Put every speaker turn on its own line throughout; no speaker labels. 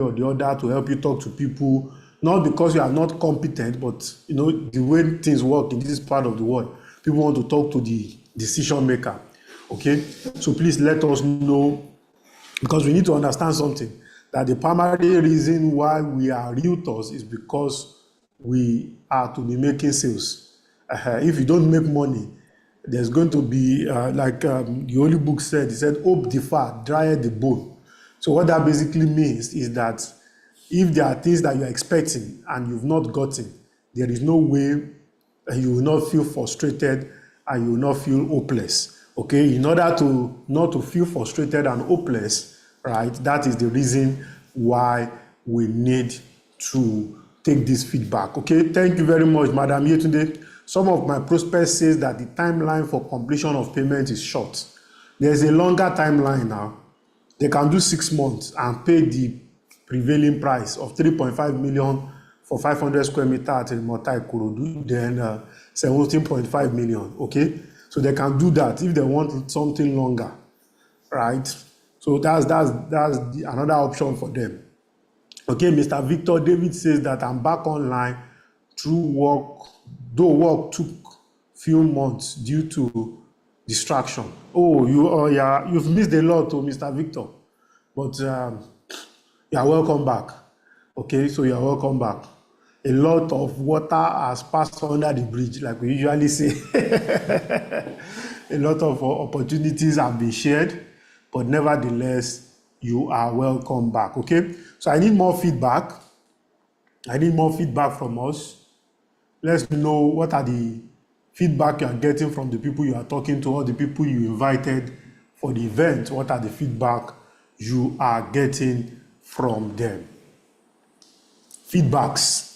or the other to help you talk to people, not because you are not competent, but the way things work in this part of the world, people want to talk to the decision maker. Okay, so please let us know, because we need to understand something, that the primary reason why we are realtors is because we are to be making sales. If you don't make money, there's going to be, the Holy Book said, it said, hope deferred, drieth the bone. So what that basically means is that if there are things that you're expecting and you've not gotten, there is no way you will not feel frustrated and you will not feel hopeless. Okay, in order to not to feel frustrated and hopeless, right, that is the reason why we need to take this feedback. Okay, thank you very much, Madam Yetunde. Some of my prospects says that the timeline for completion of payment is short. There's a longer timeline now. They can do 6 months and pay the prevailing price of 3.5 million for 500 square meter at Motai Kurodu, then 17.5 million. Okay, so they can do that if they want something longer, right? So that's another option for them. Okay, Mr. Victor David says that I'm back online through work, though work took few months due to distraction. Oh, you've missed a lot, Mr. Victor, but you are welcome back. Okay, so you are welcome back. A lot of water has passed under the bridge, like we usually say. A lot of opportunities have been shared, but nevertheless, you are welcome back. Okay, so I need more feedback. I need more feedback from us. Let's know what are the feedback you are getting from the people you are talking to, or the people you invited for the event. What are the feedback you are getting from them? Feedbacks.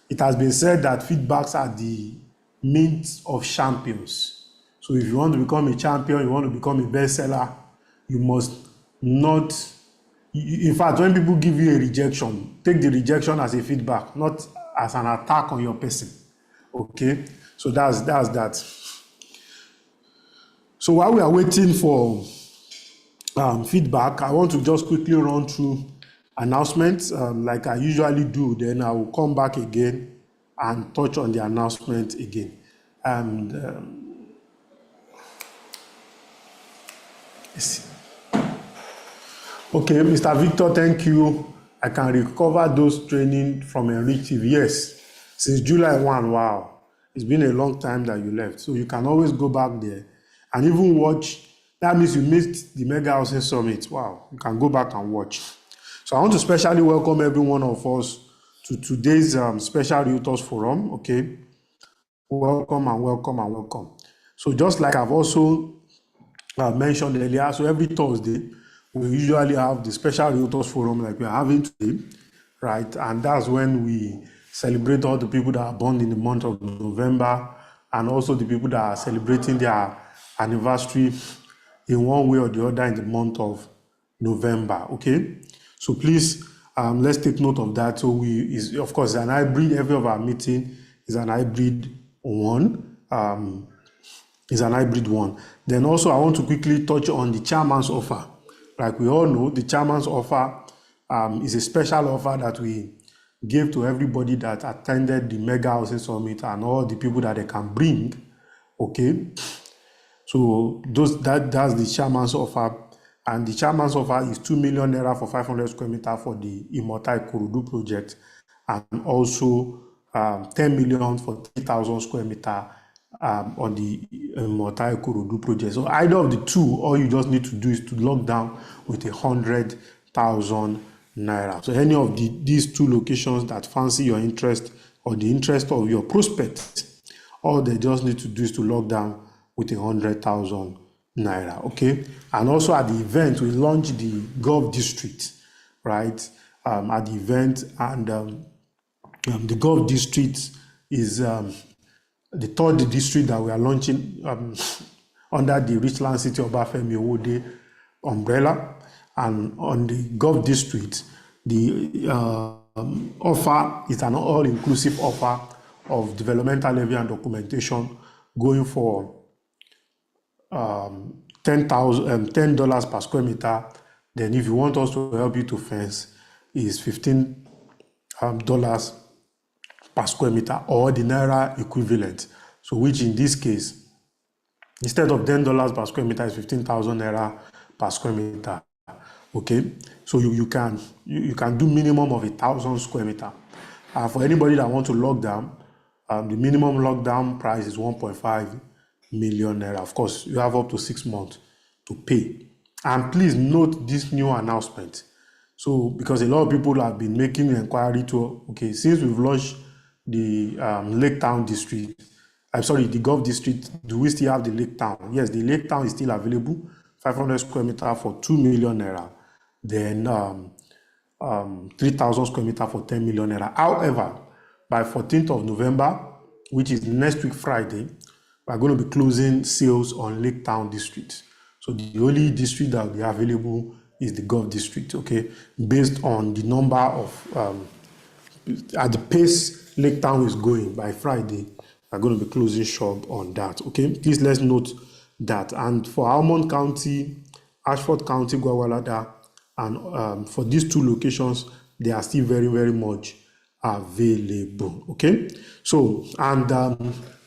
It has been said that feedbacks are the means of champions. So if you want to become a champion, you want to become a bestseller, you must not, in fact, when people give you a rejection, take the rejection as a feedback, not as an attack on your person. Okay, so that's that. So while we are waiting for feedback, I want to just quickly run through announcements like I usually do. Then I will come back again and touch on the announcement again. And okay, Mr. Victor, thank you. I can recover those training from Enrich TV. Yes, since July 1, wow. It's been a long time that you left. So you can always go back there and even watch. That means you missed the Mega Housing Summit. Wow, you can go back and watch. So I want to specially welcome every one of us to today's special Realtors Forum. Okay, welcome and welcome and welcome. So just like I've also mentioned earlier, so every Thursday, we usually have the special Realtors Forum like we are having today, right? And that's when we celebrate all the people that are born in the month of November, and also the people that are celebrating their anniversary in one way or the other in the month of November. Okay, so please let's take note of that. So of course, an hybrid. Every of our meeting is an hybrid one. Is an hybrid one. Then also I want to quickly touch on the chairman's offer. Like we all know, the chairman's offer is a special offer that we gave to everybody that attended the Mega Housing Summit and all the people that they can bring. Okay, so that's the chairman's offer, and the chairman's offer is 2 million naira for 500 square meter for the Imotai Kurudu project, and also 10 million for 3,000 square meter on the Motai Kurudu project. So either of the two, all you just need to do is to log down with 100,000 naira. So any of these two locations that fancy your interest or the interest of your prospects, all they just need to do is to log down with 100,000 naira. Okay, and also at the event we launch the Gulf District, right? At the event, and the Gulf District is the third district that we are launching under the Richland City Obafemi Owode umbrella. And on the Gulf District, the offer is an all-inclusive offer of developmental levy and documentation going for $10 per square meter. Then if you want us to help you to fence, is $15 per square meter, or the Naira equivalent. So which in this case, instead of $10 per square meter, is 15,000 Naira per square meter. Okay, so you can do minimum of 1,000 square meter. For anybody that want to lock down, the minimum lockdown price is 1.5 million Naira. Of course, you have up to 6 months to pay. And please note this new announcement. So, because a lot of people have been making inquiry to, okay, since we've launched the Lake Town district, the Gulf district, do we still have the Lake Town? Yes, the Lake Town is still available, 500 square meter for 2 million Naira. Then 3,000 square meter for 10 million Naira. However, by 14th of November, which is next week Friday, we're going to be closing sales on Lake Town district. So the only district that will be available is the Gulf district, okay? Based on the number of, at the pace Lake Town is going by Friday, we're going to be closing shop on that, okay? Please let's note that. And for Almond County, Ashford County, Gwagwalada, and for these two locations, they are still very, very much available, okay? So, and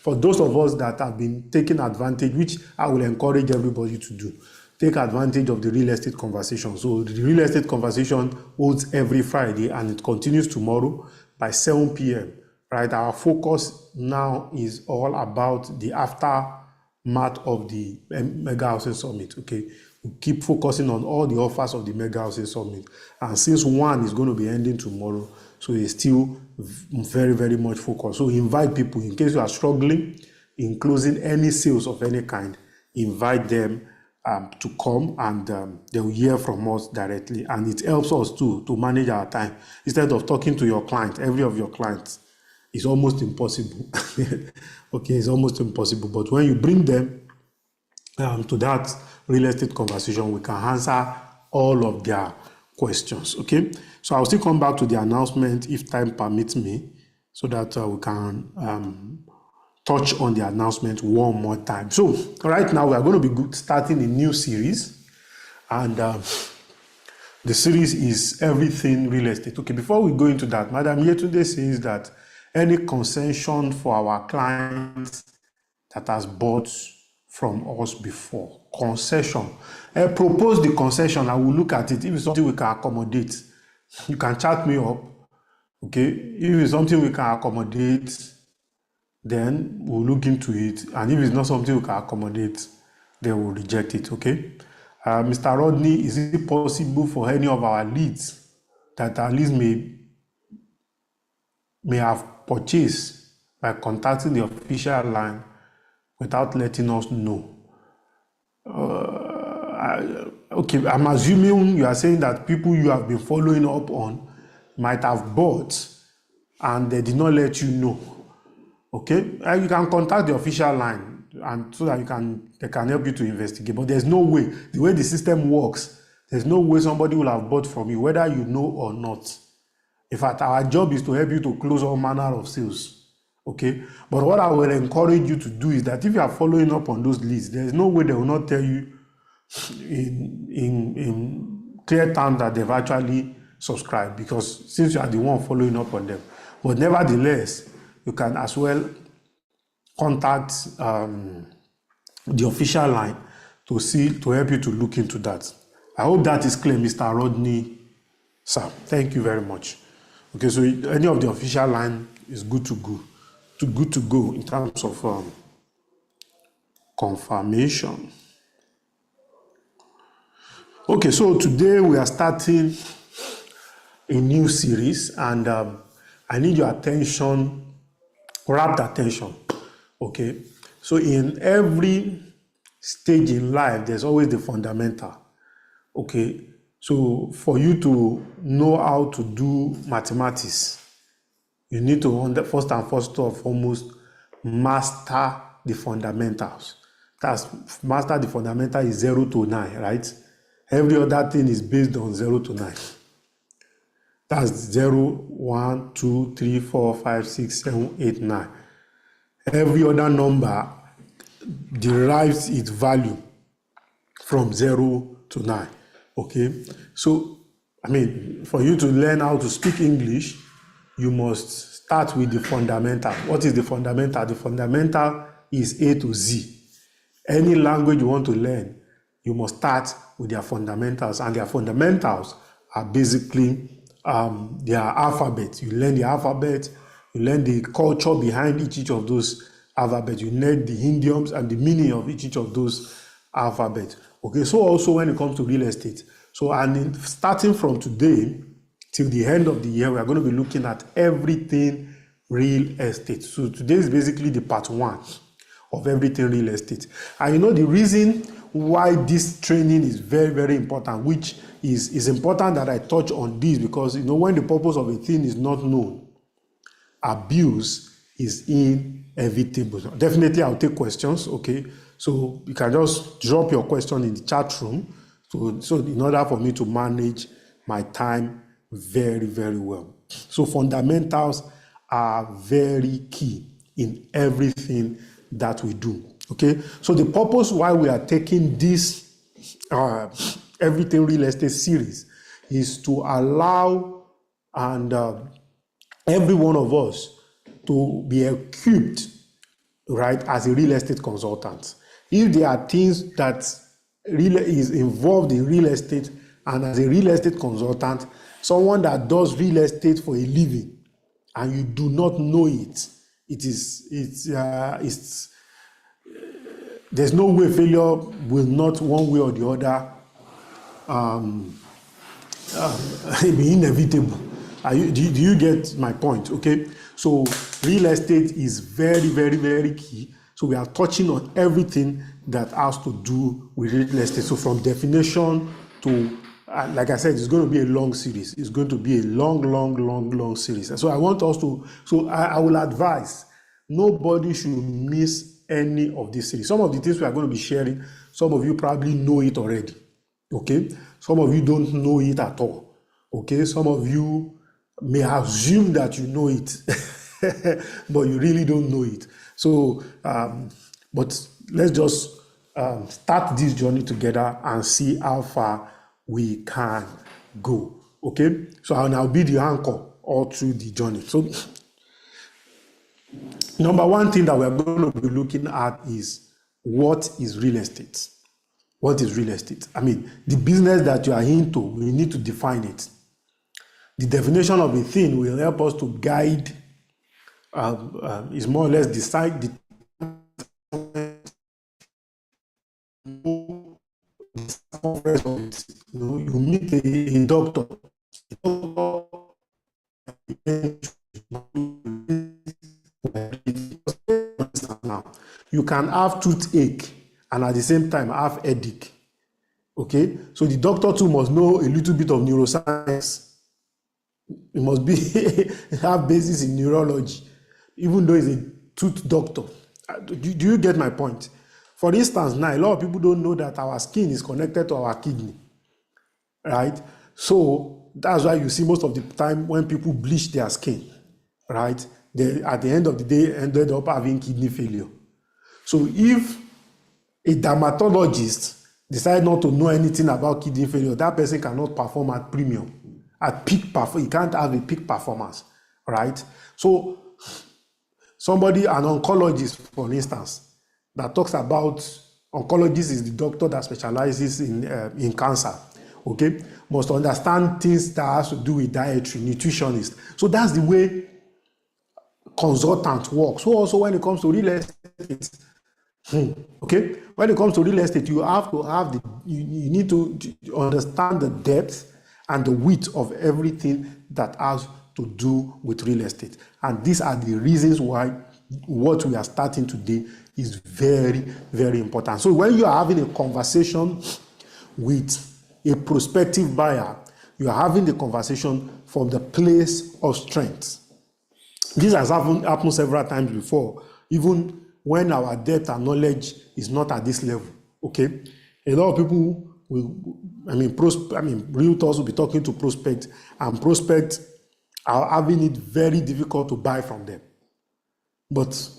for those of us that have been taking advantage, which I will encourage everybody to do, take advantage of the real estate conversation. So the real estate conversation holds every Friday and it continues tomorrow by 7 p.m., right? Our focus now is all about the aftermath of the Mega Housing Summit, okay? We keep focusing on all the offers of the Mega Housing Summit. And since one is going to be ending tomorrow, so it's still very, very much focused. So invite people, in case you are struggling in closing any sales of any kind, invite them to come, and they will hear from us directly. And it helps us too to manage our time. Instead of talking to your client, every of your clients, it's almost impossible. Okay, it's almost impossible. But when you bring them to that real estate conversation, we can answer all of their questions, okay? So I'll still come back to the announcement if time permits me, so that we can touch on the announcement one more time. So right now we are going to be starting a new series, and the series is Everything Real Estate. Okay, before we go into that, Madam Yetunde says that any concession for our clients that has bought from us before, concession, propose the concession, I will look at it. If it's something we can accommodate, you can chat me up, okay? If it's something we can accommodate, then we'll look into it. And if it's not something we can accommodate, then we'll reject it, okay? Mr. Rodney, is it possible for any of our leads that at least may have purchased by contacting the official line without letting us know? Okay, I'm assuming you are saying that people you have been following up on might have bought and they did not let you know. Okay, you can contact the official line, and so that they can help you to investigate. But there's no way, the way the system works, there's no way somebody will have bought from you, whether you know or not. In fact, our job is to help you to close all manner of sales. Okay, but what I will encourage you to do is that if you are following up on those leads, there's no way they will not tell you in clear terms that they've actually subscribed, because since you are the one following up on them. But nevertheless, you can as well contact the official line to help you to look into that. I hope that is clear, Mr. Rodney, sir. Thank you very much. Okay, so any of the official line is good to go in terms of confirmation. Okay, so today we are starting a new series, and I need your attention, rapt attention. Okay, so in every stage in life, there's always the fundamental. Okay, so for you to know how to do mathematics, you need to first and foremost master the fundamentals. That's master the fundamental is 0 to 9, right? Every other thing is based on 0 to 9. That's 0, 1, 2, 3, 4, 5, 6, 7, 8, 9. Every other number derives its value from 0 to 9. Okay, so I mean, for you to learn how to speak English, you must start with the fundamental. What is the fundamental? The fundamental is A to Z. Any language you want to learn, you must start with their fundamentals, and their fundamentals are basically their alphabet. You learn the alphabet, you learn the culture behind each of those alphabets, you learn the idioms and the meaning of each of those alphabets. Okay, so also when it comes to real estate, so and starting from today till the end of the year, we are going to be looking at everything real estate. So today is basically the part one of everything real estate. And you know the reason why this training is very, very important, which is important that I touch on this, because you know when the purpose of a thing is not known, abuse is inevitable. Definitely I'll take questions, okay? So you can just drop your question in the chat room, so in order for me to manage my time very, very well. So fundamentals are very key in everything that we do, okay? So the purpose why we are taking this everything real estate series is to allow every one of us to be equipped, right, as a real estate consultant. If there are things that really is involved in real estate, and as a real estate consultant, someone that does real estate for a living, and you do not know it, there's no way failure will not one way or the other be inevitable. Do you get my point? Okay, so real estate is very, very, very key. So we are touching on everything that has to do with real estate. So from definition to, like I said, it's going to be a long series. It's going to be a long series. And so I want us to, I will advise nobody should miss any of this series. Some of the things we are going to be sharing, some of you probably know it already. Okay, some of you don't know it at all. Okay, some of you may assume that you know it, but you really don't know it. So, but let's just start this journey together and see how far we can go. Okay, so I'll be the anchor all through the journey. So, number one thing that we're going to be looking at is what is real estate? What is real estate? I mean, the business that you are into, we need to define it. The definition of a thing will help us to guide, is more or less decide the circumference of it. You meet a doctor. You can have toothache and at the same time have headache. Okay, so the doctor too must know a little bit of neuroscience. It must be have basis in neurology, even though he's a tooth doctor. Do you get my point? For instance, now a lot of people don't know that our skin is connected to our kidney, right? So that's why you see most of the time when people bleach their skin, right? They at the end of the day ended up having kidney failure. So if a dermatologist decide not to know anything about kidney failure, that person cannot perform at premium. At peak performance, you can't have a peak performance, right? So somebody, an oncologist, for instance, that talks about, oncologist is the doctor that specializes in cancer, okay, must understand things that has to do with dietary, nutritionist. So that's the way consultant work. So also when it comes to real estate, okay, when it comes to real estate, you have to have you need to understand the depth and the width of everything that has to do with real estate. And these are the reasons why what we are starting today is very, very important. So when you are having a conversation with a prospective buyer, you are having the conversation from the place of strength. This has happened several times before, even when our depth and knowledge is not at this level. Okay, a lot of people realtors will be talking to prospects, and prospects are having it very difficult to buy from them. But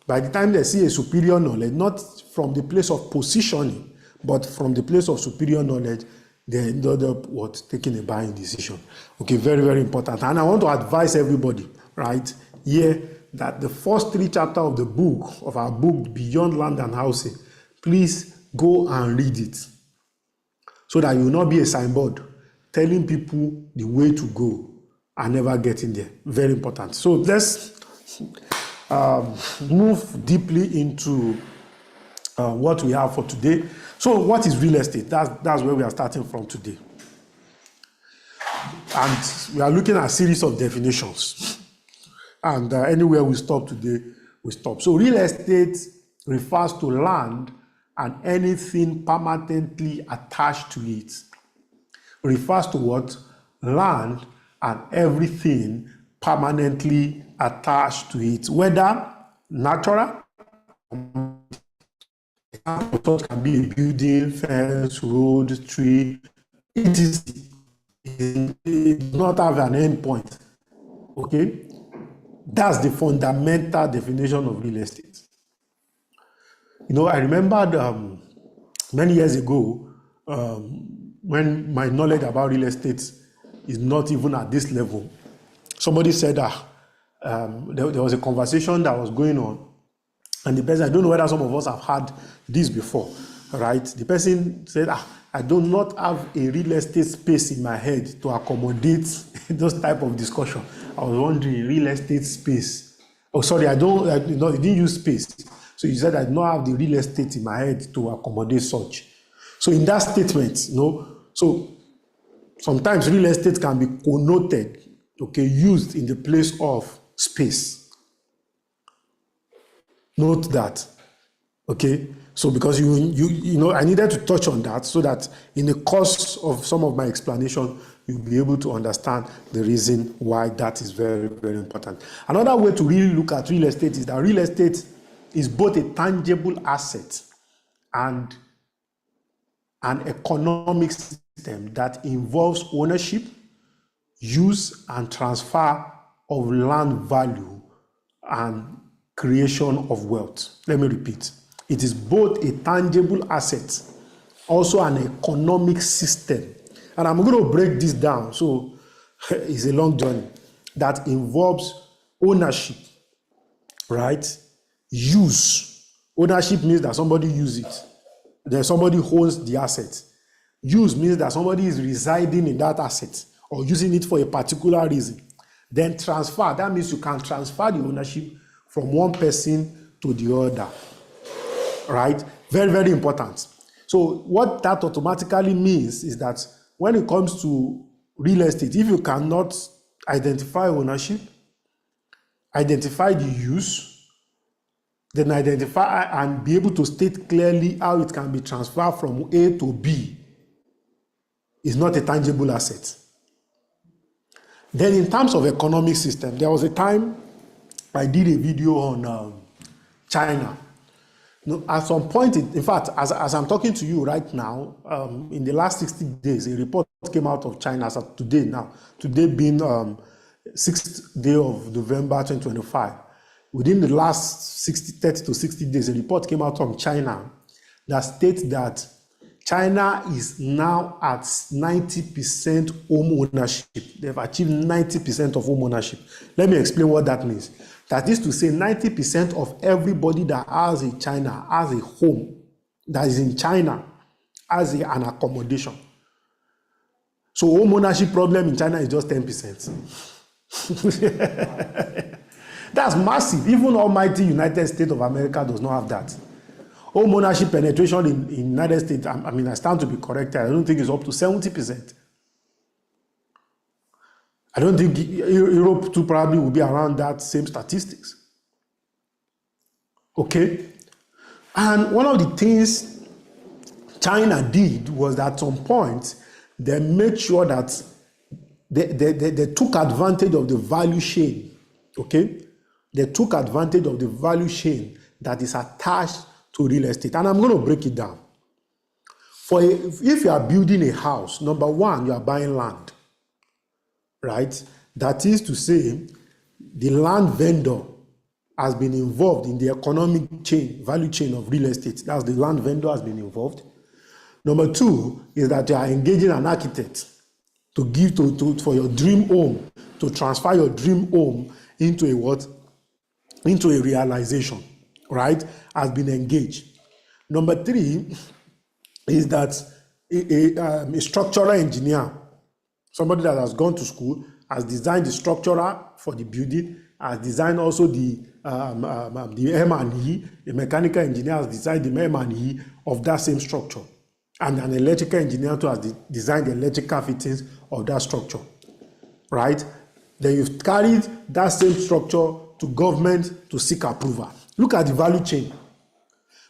by the time they see a superior knowledge, not from the place of positioning, but from the place of superior knowledge, then the other what taking a buying decision. Okay, very, very important. And I want to advise everybody, right, here that the first 3 chapters of the book, of our book, Beyond Land and Housing, please go and read it so that you will not be a signboard telling people the way to go and never getting there. Very important. So let's move deeply into what we have for today. So what is real estate? That's where we are starting from today. And we are looking at a series of definitions. And anywhere we stop today, we stop. So real estate refers to land and anything permanently attached to it. Refers to what? Land and everything permanently attached to it. Whether natural, it can be a building, fence, road, tree. It does not have an end point. Okay? That's the fundamental definition of real estate. You know, I remembered many years ago when my knowledge about real estate is not even at this level. Somebody said there was a conversation that was going on, and the person, I don't know whether some of us have had this before, right? The person said, I do not have a real estate space in my head to accommodate those type of discussion. I was wondering, real estate space. Oh, sorry, he didn't use space. So he said, I do not have the real estate in my head to accommodate such. So in that statement, so sometimes real estate can be connoted, okay, used in the place of space. Note that, okay? So because I needed to touch on that so that in the course of some of my explanation, you'll be able to understand the reason why that is very, very important. Another way to really look at real estate is that real estate is both a tangible asset and an economic system that involves ownership, use, and transfer of land value and creation of wealth. Let me repeat. It is both a tangible asset, also an economic system. And I'm going to break this down. So it's a long journey that involves ownership, right? Use. Ownership means that somebody uses it. Then somebody owns the asset. Use means that somebody is residing in that asset or using it for a particular reason. Then transfer. That means you can transfer the ownership from one person to the other. Right? Very, very important. So what that automatically means is that when it comes to real estate, if you cannot identify ownership, identify the use, then identify and be able to state clearly how it can be transferred from A to B, is not a tangible asset. Then in terms of economic system, there was a time I did a video on China. At some point, in fact, as I'm talking to you right now, in the last 60 days, a report came out of China as of today now. Today being 6th day of November 2025. Within the last 30 to 60 days, a report came out from China that states that China is now at 90% home ownership. They've achieved 90% of home ownership. Let me explain what that means. That is to say 90% of everybody that has a China, has a home that is in China, has an accommodation. So home ownership problem in China is just 10%. That's massive. Even almighty United States of America does not have that. Home ownership penetration in United States, I stand to be corrected, I don't think it's up to 70%. I don't think Europe too probably will be around that same statistics. Okay? And one of the things China did was that at some point, they made sure that they took advantage of the value chain. Okay? They took advantage of the value chain that is attached to real estate. And I'm going to break it down. If you are building a house, number one, you are buying land. Right? That is to say, the land vendor has been involved in the economic chain, value chain of real estate. That's the land vendor has been involved. Number two is that you are engaging an architect to give for your dream home, to transfer your dream home into a what? Into a realization, right? Has been engaged. Number three is that a structural engineer, somebody that has gone to school, has designed the structural for the building, has designed also the M&E, a mechanical engineer has designed the M&E of that same structure. And an electrical engineer too has designed the electrical fittings of that structure, right? Then you've carried that same structure to government to seek approval. Look at the value chain.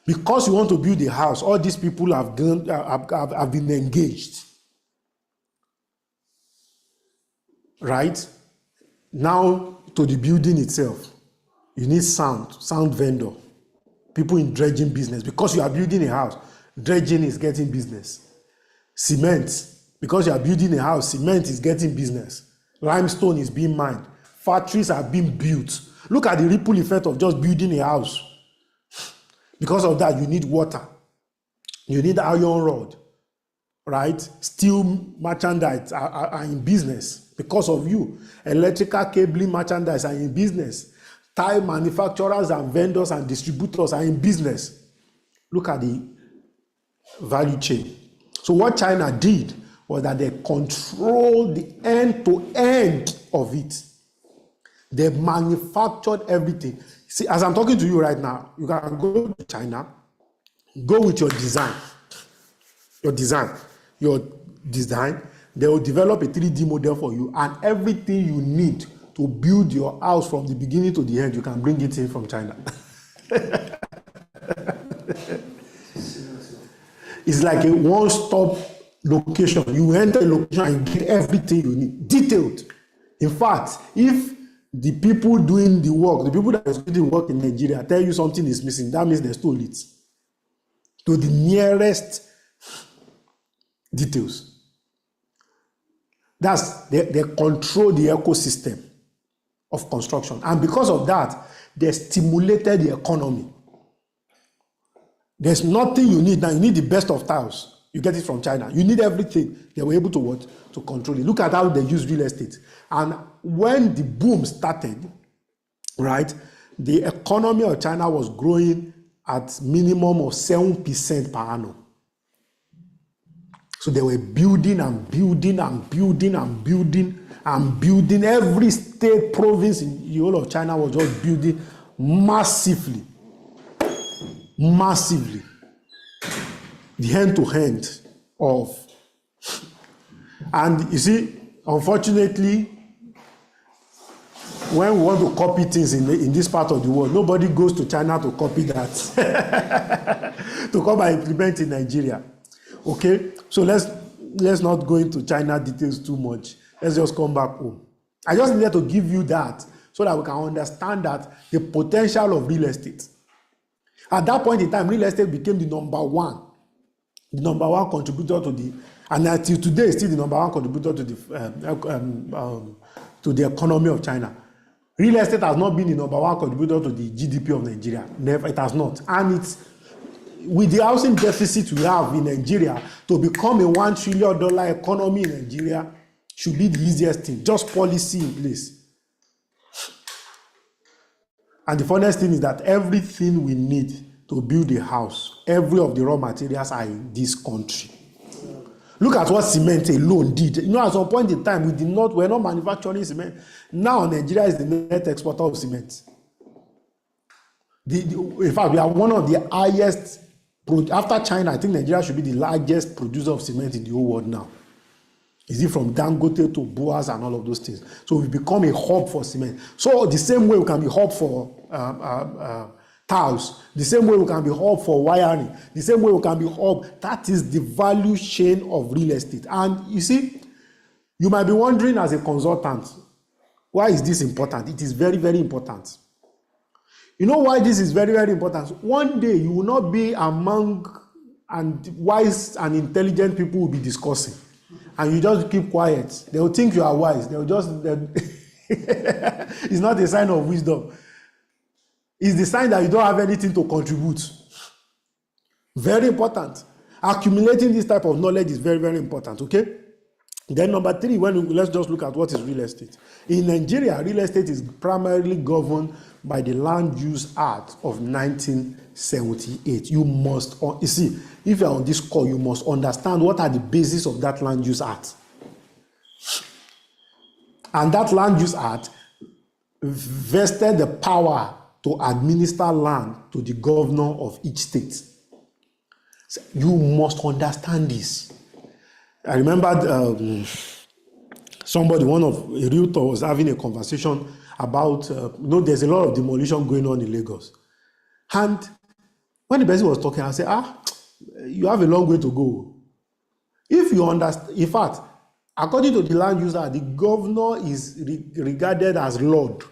Because you want to build a house, all these people have been engaged, right? Now to the building itself, you need sound vendor, people in dredging business. Because you are building a house, dredging is getting business. Cement, because you are building a house, cement is getting business. Limestone is being mined. Factories are being built. Look at the ripple effect of just building a house. Because of that, you need water. You need iron rod, right? Steel merchandise are in business because of you. Electrical cabling merchandise are in business. Tile manufacturers and vendors and distributors are in business. Look at the value chain. So what China did was that they controlled the end-to-end of it. They manufactured everything. See, as I'm talking to you right now, you can go to China, go with your design. They will develop a 3D model for you, and everything you need to build your house from the beginning to the end, you can bring it in from China. It's like a one-stop location. You enter a location and get everything you need, detailed. In fact, if the people doing the work, the people that are doing the work in Nigeria tell you something is missing, that means they stole it to the nearest details. They control the ecosystem of construction. And because of that, they stimulated the economy. There's nothing you need now. You need the best of tiles. You get it from China. You need everything. They were able to what? To control it. Look at how they use real estate. And when the boom started, right, the economy of China was growing at minimum of 7% per annum. So they were building and building and building and building and building. Every state, province in the whole of China was just building massively. Massively. The hand-to-hand of. And you see, unfortunately, when we want to copy things in this part of the world, nobody goes to China to copy that. To come and implement in Nigeria. Okay? So let's not go into China details too much. Let's just come back home. I just needed to give you that so that we can understand that the potential of real estate. At that point in time, real estate became the number one contributor to the, and until today, it's still the number one contributor to the economy of China. Real estate has not been the number one contributor to the GDP of Nigeria. Never, it has not. And it's with the housing deficit we have in Nigeria, to become a $1 trillion economy in Nigeria should be the easiest thing. Just policy in place. And the funniest thing is that everything we need to build a house, every of the raw materials are in this country. Look at what cement alone did. You know, at some point in time, we're not manufacturing cement. Now, Nigeria is the net exporter of cement. In fact, we are one of the highest, after China, I think Nigeria should be the largest producer of cement in the whole world now. Is it from Dangote to Boas and all of those things? So we've become a hub for cement. So the same way we can be hub for tiles, the same way we can be hub for wiring, the same way we can be hub. That is the value chain of real estate. And you see, you might be wondering as a consultant, why is this important? It is very, very important. You know why this is very, very important? One day you will not be among and wise and intelligent people will be discussing. And you just keep quiet. They will think you are wise. It's not a sign of wisdom. It's the sign that you don't have anything to contribute. Very important. accumulating this type of knowledge is very, very important, okay? Then number 3, let's just look at what is real estate. In Nigeria, real estate is primarily governed by the Land Use Act of 1978. You see, if you're on this call, you must understand what are the basis of that Land Use Act. And that Land Use Act vested the power to administer land to the governor of each state. So you must understand this. I remember one of a realtor was having a conversation about, there's a lot of demolition going on in Lagos. And when the person was talking, I said, you have a long way to go. If you understand, in fact, according to the land user, the governor is regarded as Lord.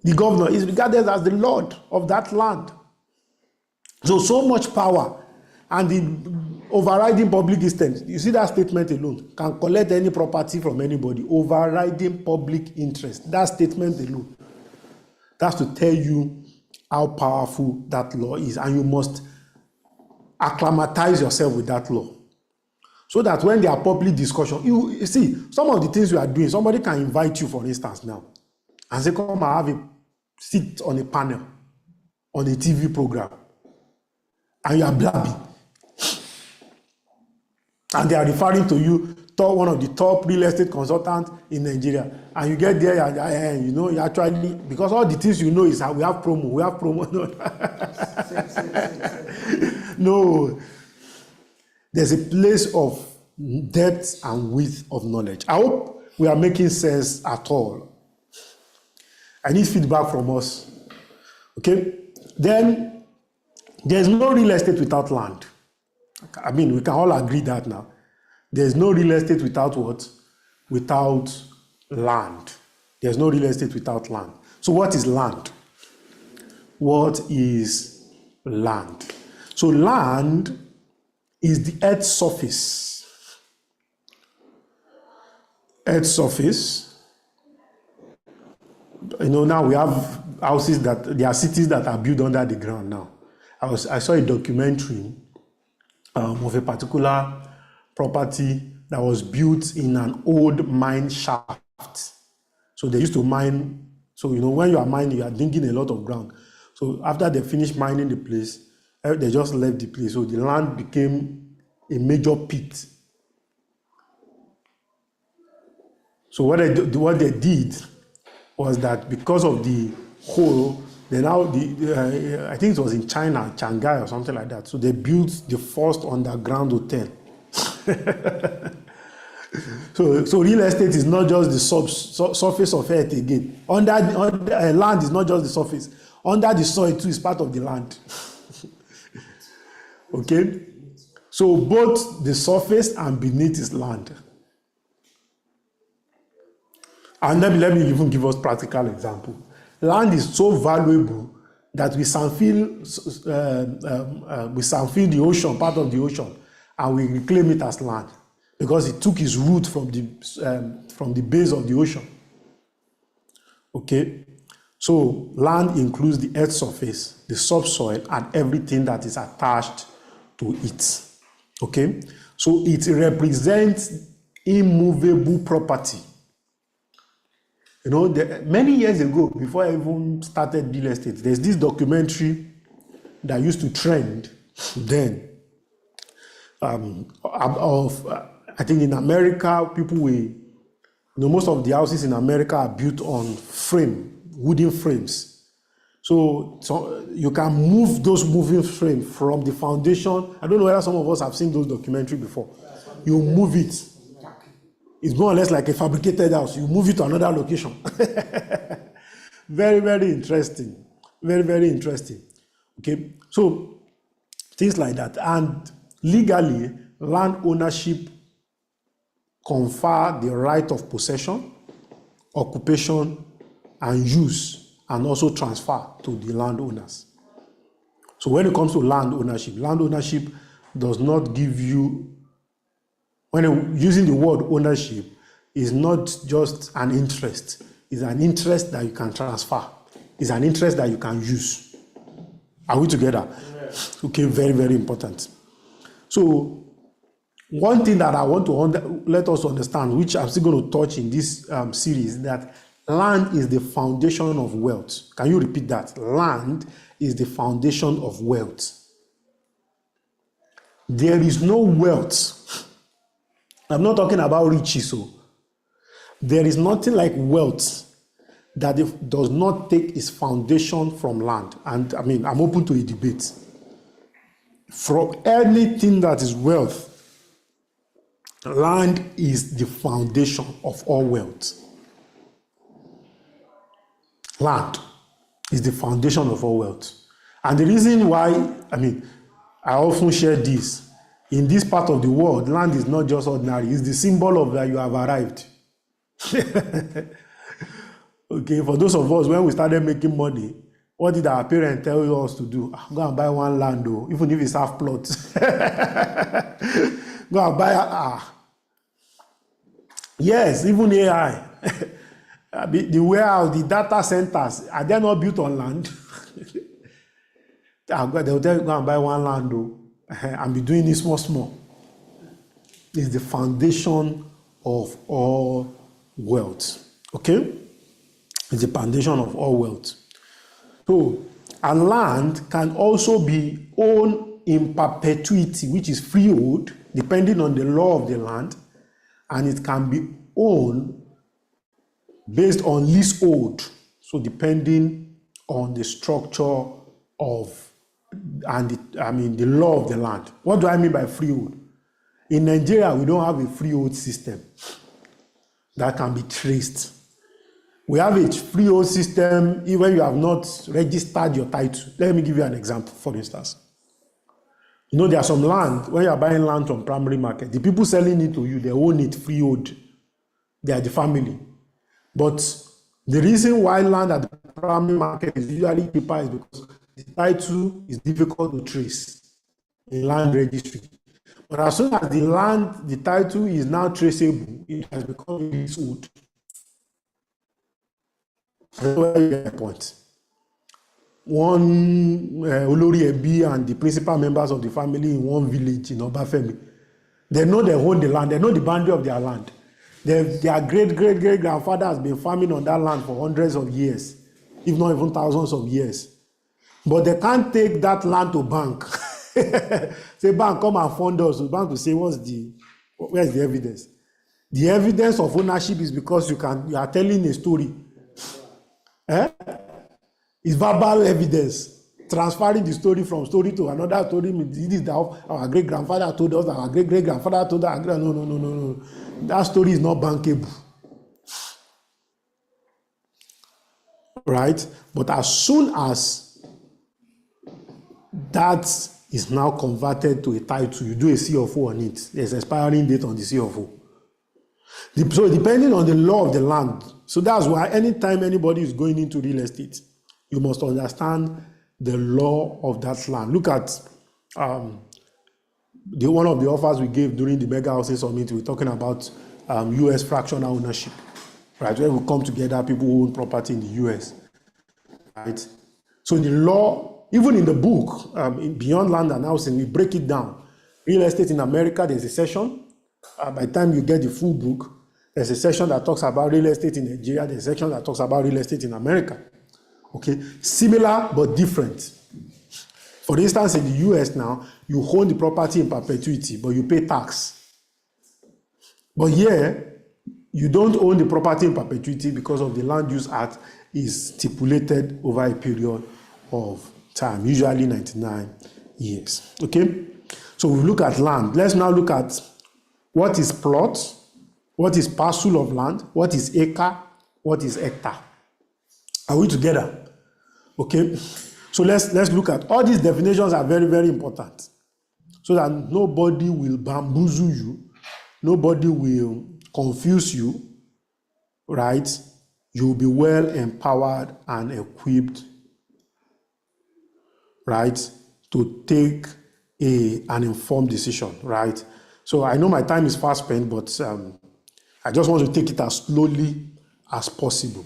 The governor is regarded as the Lord of that land. So much power, and the overriding public interest. You see that statement alone can collect any property from anybody. Overriding public interest. That statement alone. That's to tell you how powerful that law is, and you must acclimatize yourself with that law, so that when there are public discussion, you see some of the things you are doing. Somebody can invite you, for instance, now, and say, "Come and have a sit on a panel on a TV program." And you are blabbing, and they are referring to you, one of the top real estate consultants in Nigeria, and you get there, and you actually, because all the things you know is how we have promo. No, there's a place of depth and width of knowledge. I hope we are making sense at all. I need feedback from us. Okay, then. There's no real estate without land. I mean, we can all agree that now. There's no real estate without what? Without land. There's no real estate without land. So what is land? What is land? So land is the earth's surface. Earth's surface. Now we have houses there are cities that are built under the ground now. I saw a documentary of a particular property that was built in an old mine shaft. So they used to mine. So, when you are mining, you are digging a lot of ground. So after they finished mining the place, they just left the place. So the land became a major pit. So what they did was that because of the hole, they now, I think it was in China, Shanghai or something like that. So they built the first underground hotel. So real estate is not just the surface of earth again. Under land is not just the surface. Under the soil too is part of the land. Okay? So both the surface and beneath is land. And let me even give us practical example. Land is so valuable that we sample the ocean, part of the ocean, and we reclaim it as land because it took its root from the base of the ocean. Okay, so land includes the earth's surface, the subsoil, and everything that is attached to it. Okay, so it represents immovable property. Many years ago, before I even started real estate, there's this documentary that used to trend then. I think in America, most of the houses in America are built on wooden frames. So you can move those moving frames from the foundation. I don't know whether some of us have seen those documentaries before. You move it. It's more or less like a fabricated house. You move it to another location. Very, very interesting. Very, very interesting. Okay, so things like that. And legally, land ownership confer the right of possession, occupation, and use, and also transfer to the landowners. So when it comes to land ownership does not give you, when using the word ownership, is not just an interest. It's an interest that you can transfer. It's an interest that you can use. Are we together? Yes. Okay, very, very important. So one thing that I want to let us understand, which I'm still going to touch in this series, that land is the foundation of wealth. Can you repeat that? Land is the foundation of wealth. There is no wealth. I'm not talking about riches. So there is nothing like wealth that does not take its foundation from land. And I mean, I'm open to a debate. From anything that is wealth, land is the foundation of all wealth. Land is the foundation of all wealth. And the reason why, I often share this. In this part of the world, land is not just ordinary. It's the symbol of that you have arrived. Okay, for those of us, when we started making money, what did our parents tell us to do? Go and buy one land, though, even if it's half plot. Go and buy Yes, even AI. The warehouse, the data centers, are they not built on land? They'll tell you, go and buy one land, though, and be doing it small. It's the foundation of all wealth. Okay? It's the foundation of all wealth. So, and land can also be owned in perpetuity, which is freehold, depending on the law of the land, and it can be owned based on leasehold, so depending on the structure of the law of the land. What do I mean by freehold? In Nigeria, we don't have a freehold system that can be traced. We have a freehold system even you have not registered your title. Let me give you an example, for instance. There are some land, when you are buying land from primary market, the people selling it to you, they own it freehold. They are the family. But the reason why land at the primary market is usually cheaper is because the title is difficult to trace in land registry. But as soon as the title is now traceable, it has become leasehold. That's where you get the point. One Olori Ebi and the principal members of the family in one village in Obafemi, they know they own the land, they know the boundary of their land. Their great-great-great-grandfather has been farming on that land for hundreds of years, if not even thousands of years. But they can't take that land to bank. Say, bank, come and fund us. The bank will say, where's the evidence? The evidence of ownership is because you are telling a story. It's verbal evidence. Transferring the story from story to another story. This is our great-grandfather told us, our great-great-grandfather told us. No. That story is not bankable. Right? But as soon as that is now converted to a title, you do a CFO on it. There's expiring date on the CFO. So depending on the law of the land, so that's why anytime anybody is going into real estate, you must understand the law of that land. Look at one of the offers we gave during the Mega Housing Summit. We're talking about U.S. fractional ownership, right? Where we come together, people who own property in the U.S., right? So the law, even in the book, in Beyond Land and Housing, we break it down. Real estate in America, there's a section. By the time you get the full book, there's a section that talks about real estate in Nigeria. There's a section that talks about real estate in America. Okay, similar but different. For instance, in the US now, you own the property in perpetuity, but you pay tax. But here, you don't own the property in perpetuity because of the Land Use Act is stipulated over a period of time, usually 99 years. Okay, so we look at land. Let's now look at what is plot, what is parcel of land, what is acre, what is hectare. Are we together? Okay, so let's look at all these definitions. Are very, very important, so that nobody will bamboozle you, nobody will confuse you, right? You'll be well empowered and equipped, right, to take an informed decision, right? So I know my time is fast spent, but I just want to take it as slowly as possible.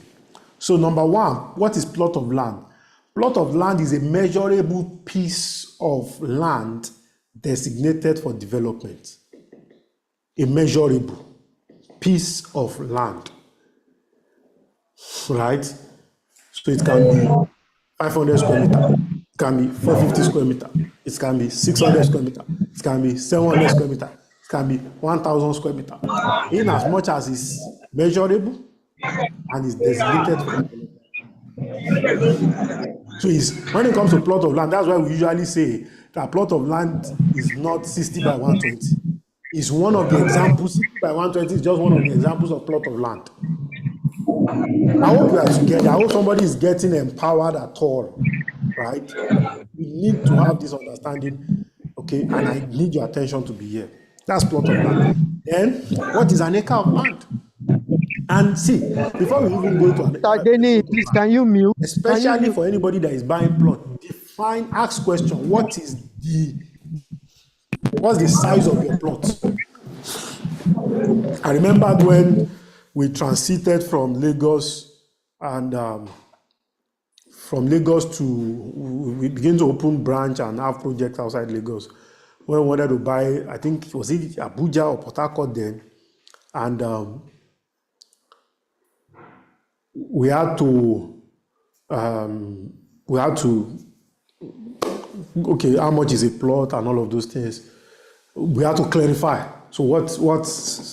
So number one, what is plot of land? Plot of land is a measurable piece of land designated for development. A measurable piece of land, right? So it can be 500 square meter, it can be 450 square meter, it can be 600 square meter, it can be 700 square meter, it can be 1,000 square meter. In as much as it's measurable and is designated for development. So when it comes to plot of land, that's why we usually say that plot of land is not 60 by 120. It's one of the examples. 60 by 120 is just one of the examples of plot of land. I hope we are together. I hope somebody is getting empowered at all, right? We need to have this understanding, okay? And I need your attention to be here. That's plot of land. Then, what is an acre of land? And see, before we even go to
Tadeni, please, can you mute?
Especially for anybody that is buying plot, define, ask question, what's the size of your plot? I remember when we transited from Lagos and from Lagos we began to open branch and have projects outside Lagos. When we wanted to buy, I think, was it Abuja or Port Harcourt then? And we had to, okay, how much is a plot and all of those things. We had to clarify. So what's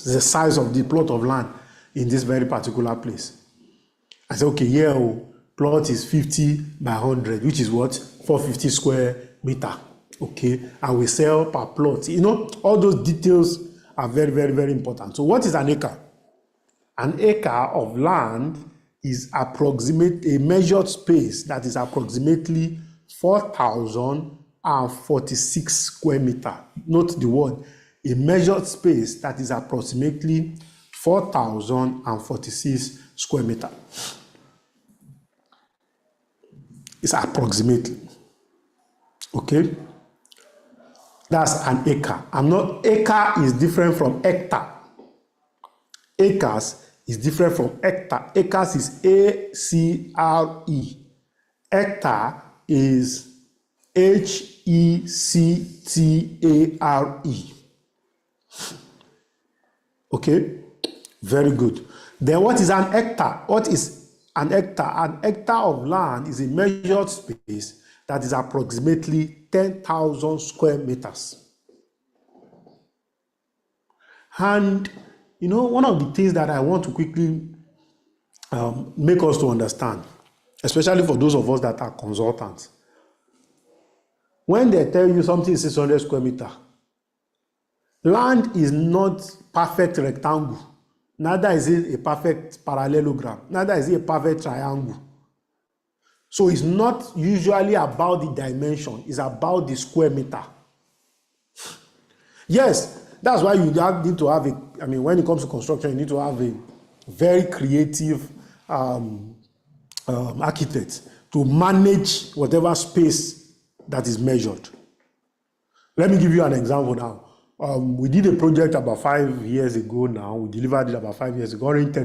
the size of the plot of land in this very particular place? I said, okay, yeah, plot is 50 by 100, which is what? 450 square meter. Okay, and we sell per plot. You know, all those details are very, very, very important. So what is an acre? An acre of land is a measured space that is approximately 4,046 square meter. Note the word, a measured space that is approximately 4,046 square meter. It's approximately. Okay? That's an acre. Acre is different from hectare. Acres is different from hectare. Acres is A-C-R-E. Hectare is H-E-C-T-A-R-E. Okay? Very good. Then what is an hectare? What is an hectare? An hectare of land is a measured space that is approximately 10,000 square meters. And you know, one of the things that I want to quickly make us to understand, especially for those of us that are consultants, when they tell you something is 600 square meter, land is not perfect rectangle, neither is it a perfect parallelogram, neither is it a perfect triangle. So it's not usually about the dimension, it's about the square meter. Yes, that's why you need to have when it comes to construction, you need to have a very creative architect to manage whatever space that is measured. Let me give you an example now. We did a project about 5 years ago now. We delivered it about 5 years ago. Orange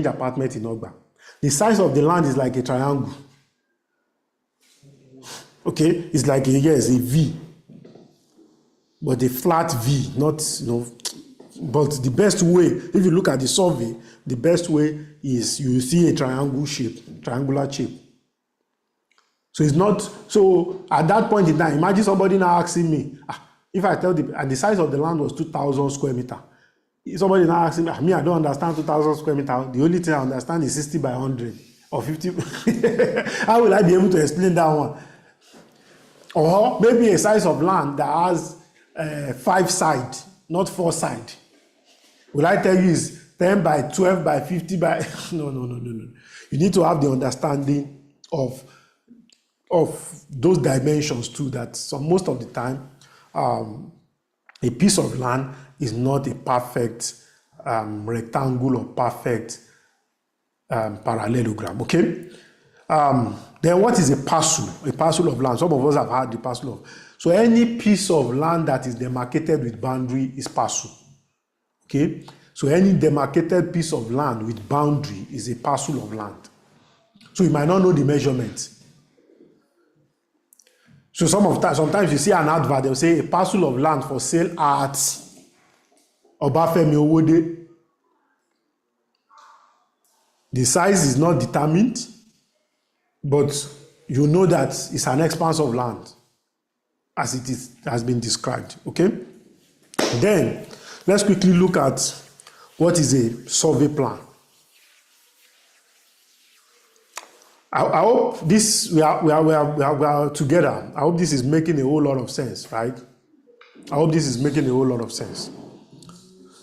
apartment in Ogba. The size of the land is like a triangle. Okay, it's like a V. But a flat V, not, but the best way, if you look at the survey, the best way is you see a triangular shape. So it's not, so at that point in time, imagine somebody now asking me, if I tell and the size of the land was 2,000 square meter. Somebody now asking me, I don't understand 2,000 square meter. The only thing I understand is 60 by 100 or 50. How will I be able to explain that one? Or maybe a size of land that has 5 side, not 4 side. Will I tell you is 10 by 12 by 50 by... No. You need to have the understanding of those dimensions too, that most of the time, a piece of land is not a perfect rectangle or perfect parallelogram, okay? Then what is a parcel? A parcel of land. Some of us have had the parcel of... So any piece of land that is demarcated with boundary is parcel. Okay? So any demarcated piece of land with boundary is a parcel of land. So you might not know the measurement. So sometimes you see an advert, they'll say a parcel of land for sale at Obafemi Owode. The size is not determined, but you know that it's an expanse of land as has been described. Okay? Then let's quickly look at what is a survey plan. I hope this we are together. I hope this is making a whole lot of sense, right? I hope this is making a whole lot of sense.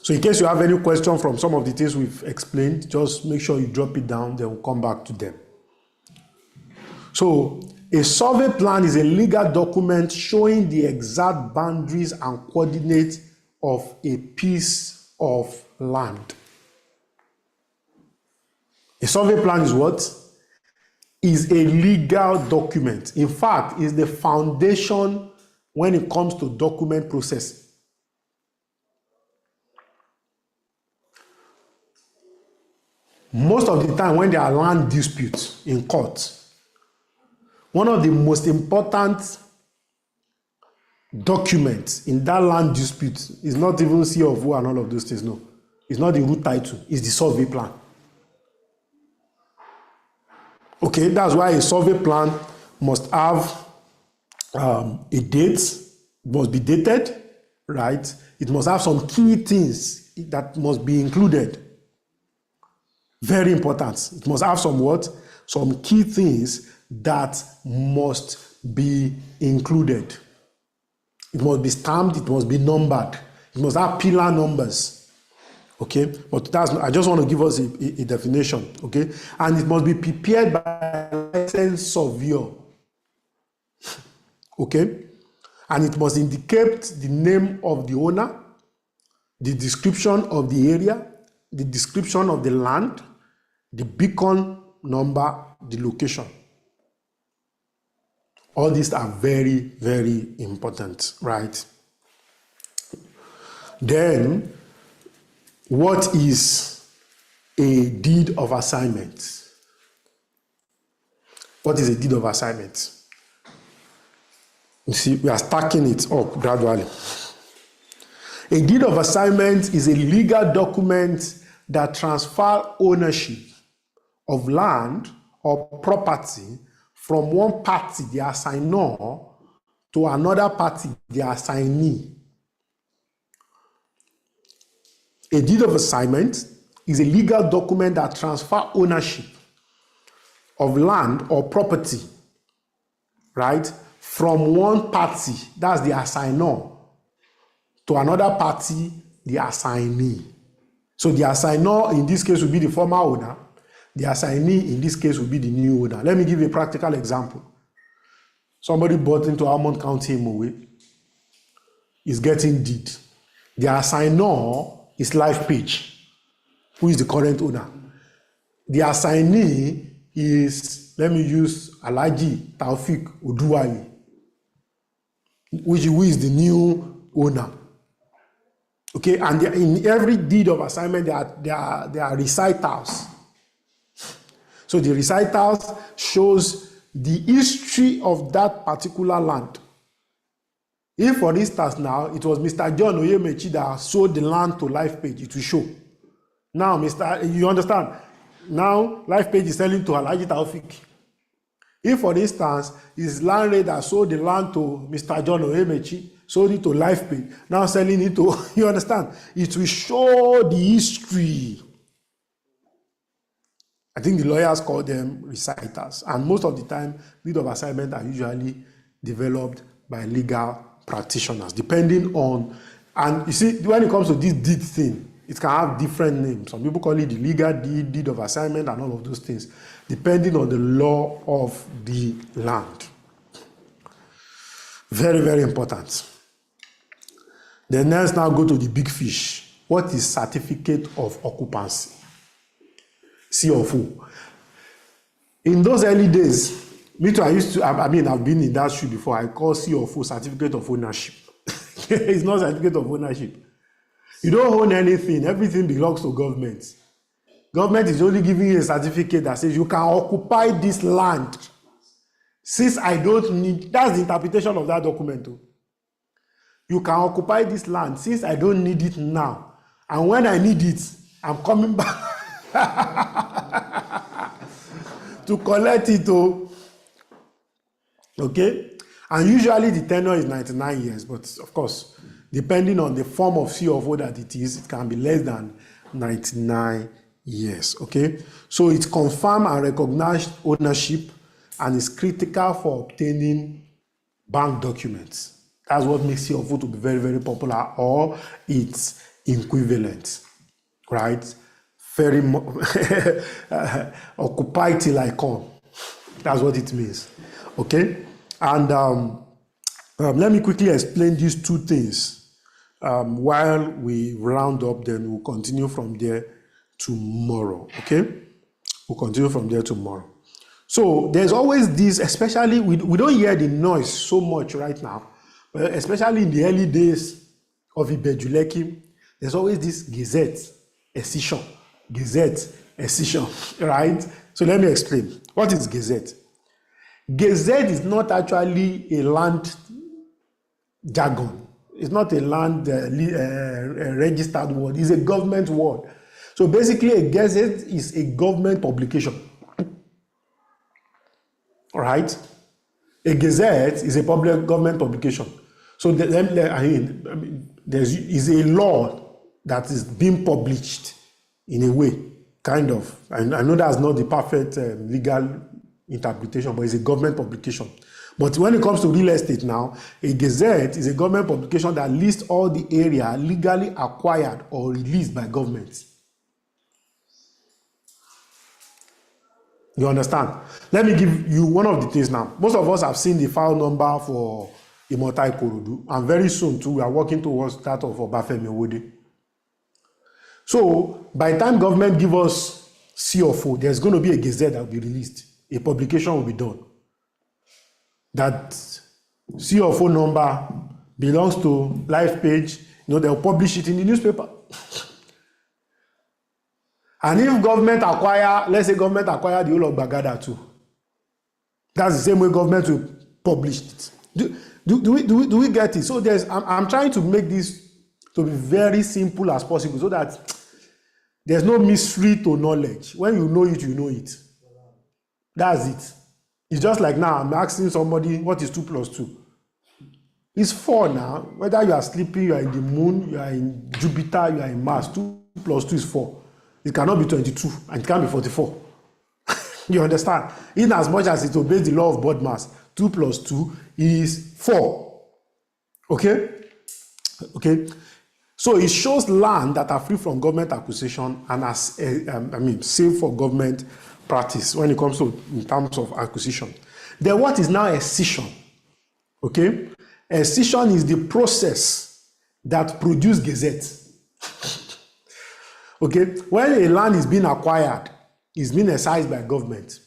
So in case you have any question from some of the things we've explained, just make sure you drop it down, then we'll come back to them. So a survey plan is a legal document showing the exact boundaries and coordinates of a piece of land. A survey plan is what? Is a legal document. In fact, is the foundation when it comes to document processing. Most of the time when there are land disputes in court, one of the most important documents in that land dispute is not even C of O and all of those things, no. It's not the root title, it's the survey plan. Okay, that's why a survey plan must have a date, must be dated, right? It must have some key things that must be included. Very important. It must have some what? Some key things that must be included. It must be stamped, it must be numbered. It must have pillar numbers. Okay, but I just want to give us a definition, okay? And it must be prepared by a licensed surveyor, okay? And it must indicate the name of the owner, the description of the area, the description of the land, the beacon number, the location. All these are very, very important, right? Then, what is a deed of assignment? What is a deed of assignment? You see, we are stacking it up gradually. A deed of assignment is a legal document that transfers ownership of land or property from one party, the assignor, to another party, the assignee. A deed of assignment is a legal document that transfers ownership of land or property, right, from one party, that's the assignor, to another party, the assignee. So the assignor in this case will be the former owner. The assignee in this case will be the new owner. Let me give you a practical example. Somebody bought into Almond County, Imowe, is getting deed. The assignor is Lifepage, who is the current owner. The assignee is, let me use Alhaji Taufik Oduwaye, who is the new owner. Okay, and in every deed of assignment, there are recitals. So the recitals shows the history of that particular land. If, for instance, now it was Mr. John Oyemechi that sold the land to Lifepage, it will show. Now, you understand? Now, Lifepage is selling to Alhaji Taufik. If, for instance, it's landlord that sold the land to Mr. John Oyemechi, sold it to Lifepage, now selling it to, you understand? It will show the history. I think the lawyers call them reciters. And most of the time, deed of assignment are usually developed by legal practitioners, depending on, and you see, when it comes to this deed thing, it can have different names. Some people call it the legal deed, deed of assignment, and all of those things, depending on the law of the land. Very, very important. Then let's now go to the big fish. What is certificate of occupancy? C of O. In those early days, me too, I've been in that shoe before. I call C of O certificate of ownership. It's not certificate of ownership. You don't own anything. Everything belongs to government. Government is only giving you a certificate that says you can occupy this land. Since I don't need, that's the interpretation of that document. You can occupy this land since I don't need it now. And when I need it, I'm coming back to collect it. Okay? And usually the tenure is 99 years, but of course, depending on the form of CFO that it is, it can be less than 99 years. Okay? So it's confirmed and recognized ownership and is critical for obtaining bank documents. That's what makes CFO to be very, very popular, or its equivalent, right? Very occupy till I come. That's what it means. Okay? And let me quickly explain these two things while we round up, then we'll continue from there tomorrow. Okay? We'll continue from there tomorrow. So there's always this, especially, we don't hear the noise so much right now, but especially in the early days of Ibejuleki, there's always this Gazette, Escission, Gazette, Escission, right? So let me explain. What is Gazette? Gazette is not actually a land jargon. It's not a land registered word. It's a government word. So basically, a Gazette is a government publication. Right? A Gazette is a public government publication. So there is a law that is being published in a way, kind of. I know that's not the perfect legal interpretation, but it's a government publication. But when it comes to real estate now, a Gazette is a government publication that lists all the area legally acquired or released by governments. You understand? Let me give you one of the things now. Most of us have seen the file number for Imota Ikorodu, and very soon too, we are working towards that of Obafemi Owode. So, by the time government give us CFO, there's going to be a Gazette that will be released. A publication will be done. That CFO number belongs to Lifepage. They'll publish it in the newspaper. And if government acquire, let's say government acquire the whole of Bagada too, that's the same way government will publish it. Do we get it? So I'm trying to make this to be very simple as possible so that there's no mystery to knowledge. When you know it, you know it. That's it. It's just like now, I'm asking somebody, what is 2 plus 2? It's 4 now. Whether you are sleeping, you are in the moon, you are in Jupiter, you are in Mars, 2 plus 2 is 4. It cannot be 22, and it can't be 44. You understand? In as much as it obeys the law of bird mass, 2 plus 2 is 4. Okay? Okay? So it shows land that are free from government acquisition and as safe for government practice when it comes to in terms of acquisition. Then what is now escission? Okay? Escission is the process that produces gazette. Okay, when a land is being acquired, it's being excised by government.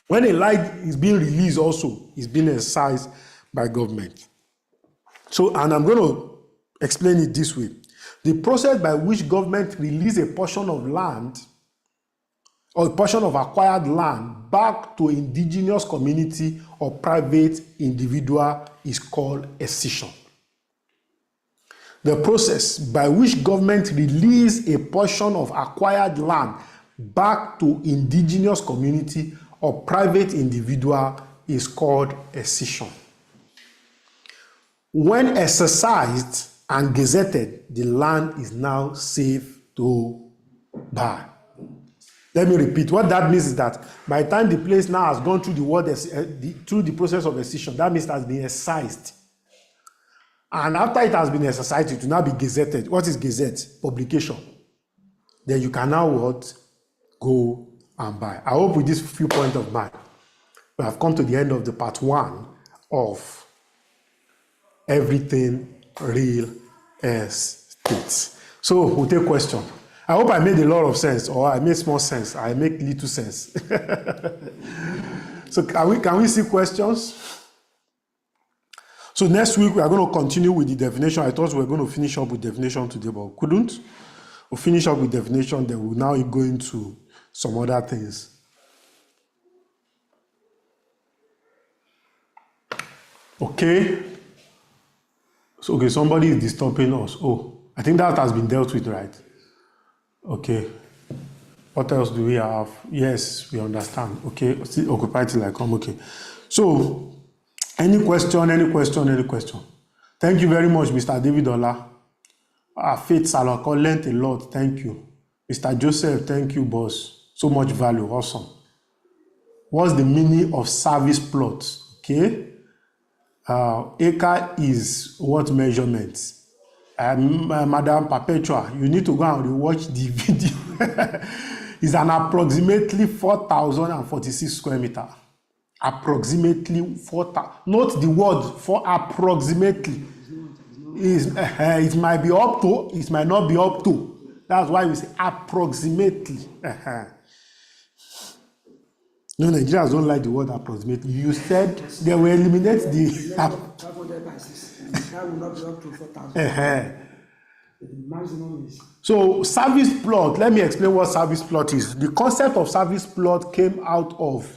When a land is being released also, it's being excised by government. So, and I'm going to explain it this way. The process by which government release a portion of land or a portion of acquired land back to indigenous community or private individual is called escission. The process by which government release a portion of acquired land back to indigenous community or private individual is called escission. When exercised and gazetted, the land is now safe to buy. Let me repeat. What that means is that by the time the place now has gone through through the process of escission, that means it has been excised. And after it has been exercised, it will now be gazetted. What is gazette? Publication. Then you can now what? Go and buy. I hope with this few points of mine, we have come to the end of the part 1 of everything real estate. So we'll take questions. I hope I made a lot of sense, or I made small sense. I make little sense. So can we see questions? So next week we are going to continue with the definition. I thought we were going to finish up with definition today, but couldn't. We'll finish up with definition, then we'll now go into some other things. Okay. So, okay, somebody is disturbing us. Oh, I think that has been dealt with, right? Okay. What else do we have? Yes, we understand. Okay, still occupy till I come. Okay. So, any question? Thank you very much, Mr. David Ola. Faith Salako learned a lot. Thank you. Mr. Joseph, thank you, boss. So much value. Awesome. What's the meaning of service plot? Okay. Acre is what measurement? Madam Perpetua, you need to go and rewatch the video. It's an approximately 4,046 square meter. Approximately 4,000. Note the word for approximately. It might be up to, it might not be up to. That's why we say approximately. No, Nigerians don't like the word approximately. You said they will eliminate the.
500 by 6. That will not be up to 4,000. The maximum is.
So, service plot, let me explain what service plot is. The concept of service plot came out of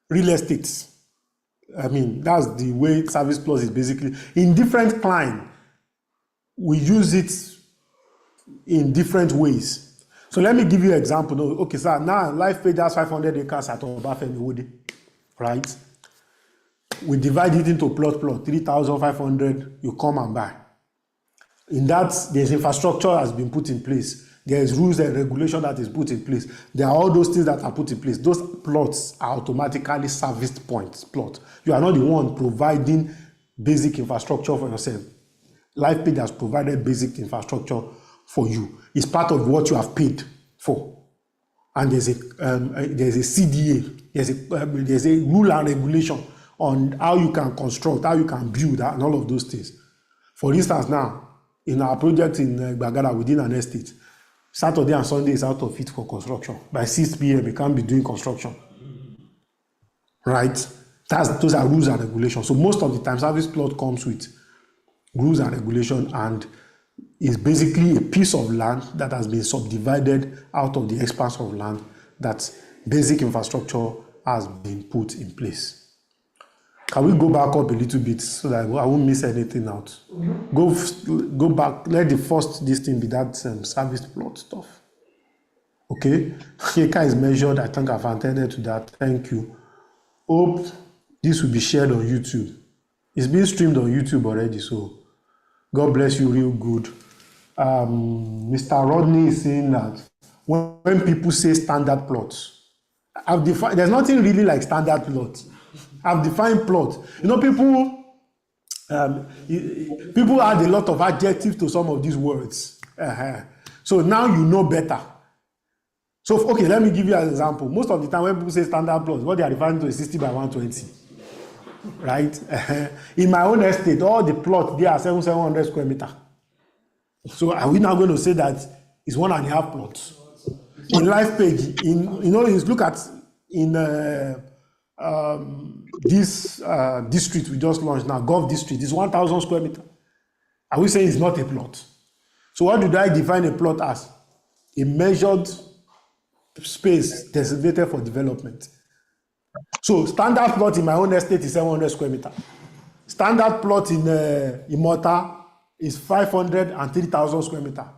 real estate. I mean, that's the way service plot is basically. In different clients, we use it in different ways. So let me give you an example. No, okay, sir, now Lifepage has 500 acres at Obafemi, right? We divide it into plot, 3,500, you come and buy. In that, there's infrastructure has been put in place. There's rules and regulation that is put in place. There are all those things that are put in place. Those plots are automatically serviced points, plot. You are not the one providing basic infrastructure for yourself. Lifepage has provided basic infrastructure for you. It's part of what you have paid for. And there's a CDA, there's a rule and regulation on how you can construct, how you can build, and all of those things. For instance, now, in our project in Bagada within an estate, Saturday and Sunday is out of it for construction. By 6 p.m., we can't be doing construction. Right? Those are rules and regulations. So most of the time, service plot comes with rules and regulation and is basically a piece of land that has been subdivided out of the expanse of land that basic infrastructure has been put in place. Can we go back up a little bit so that I won't miss anything out? Go back. Let the first this thing be that service plot stuff. Okay. Acre is measured. I think I've attended to that. Thank you. Hope this will be shared on YouTube. It's being streamed on YouTube already, so God bless you real good. Mr. Rodney is saying that when people say standard plots, I've defined, there's nothing really like standard plots. I've defined plot. You know, people add a lot of adjectives to some of these words. So now you know better. So, okay, let me give you an example. Most of the time when people say standard plot, what they are referring to is 60 by 120. Right? In my own estate, all the plots, they are 700 square meter. So are we now going to say that it's 1.5 plots? In Lifepage, you look at in this district we just launched now, Gulf District, is 1,000 square meter. Are we saying it's not a plot? So what do I define a plot as? A measured space designated for development. So standard plot in my own estate is 700 square meter. Standard plot in Imota is 500 and 3,000 square meter.